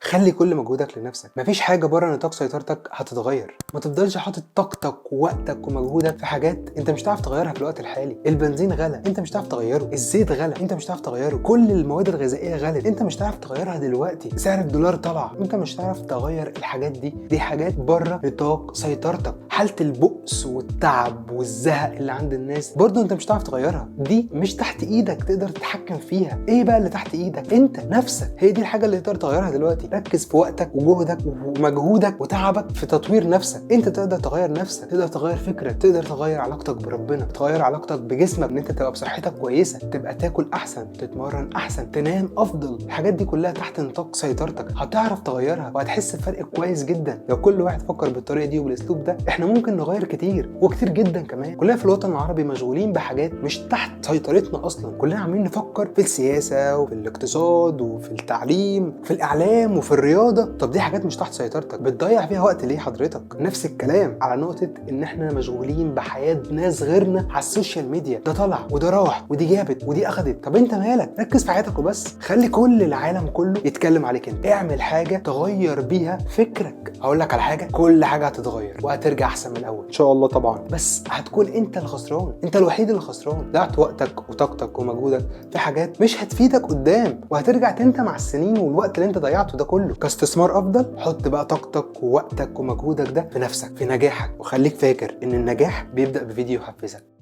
خلي كل مجهودك لنفسك، مفيش حاجه بره نطاق سيطرتك هتتغير. ما تفضلش حاطط طاقتك ووقتك ومجهودك في حاجات انت مش هتعرف تغيرها في الوقت الحالي. البنزين غلى انت مش هتعرف تغيره، الزيت غلى انت مش هتعرف تغيره، كل المواد الغذائيه غلت انت مش هتعرف تغيرها دلوقتي، سعر الدولار طلع انت مش هتعرف تغير الحاجات دي حاجات بره نطاق سيطرتك. حاله البؤس والتعب والزهق اللي عند الناس برضه انت مش هتعرف تغيرها، دي مش تحت ايدك تقدر تتحكم فيها. ايه بقى اللي تحت ايدك؟ انت نفسك، هي دي الحاجه اللي تقدر تغيرها دلوقتي. ركز في وقتك وجهدك ومجهودك وتعبك في تطوير نفسك. انت تقدر تغير نفسك، تقدر تغير فكرك، تقدر تغير علاقتك بربنا، تغير علاقتك بجسمك، ان انت تبقى بصحتك كويسه، تبقى تاكل احسن، تتمرن احسن، تنام افضل. الحاجات دي كلها تحت نطاق سيطرتك، هتعرف تغيرها وهتحس بفرق كويس جدا. لو كل واحد فكر بالطريقه دي وبالاسلوب ده احنا ممكن نغير كتير وكتير جدا كمان. كلنا في الوطن العربي مشغولين بحاجات مش تحت سيطرتنا اصلا، كلنا عمالين نفكر في السياسه وفي الاقتصاد وفي التعليم وفي الاعلام وفي الرياضه. طب دي حاجات مش تحت سيطرتك، بتضيع فيها وقت ليه حضرتك؟ نفس الكلام على نقطه ان احنا مشغولين بحياه ناس غيرنا على السوشيال ميديا، ده طلع وده راح ودي جابت ودي اخدت. طب انت مالك؟ ركز في حياتك وبس. خلي كل العالم كله يتكلم عليك انت، اعمل حاجه تغير بيها فكرك. هقول لك على حاجه، كل حاجه هتتغير وهترجع احسن من الاول ان شاء الله طبعا، بس هتكون انت الخسران، انت الوحيد اللي خسران. ضيعت وقتك وطاقتك ومجهودك في حاجات مش هتفيدك قدام، وهترجع تندم مع السنين والوقت اللي انت ضيعته ده كله. كاستثمار افضل حط بقى طاقتك ووقتك ومجهودك ده في نفسك، في نجاحك، وخليك فاكر ان النجاح بيبدأ بفيديو يحفزك.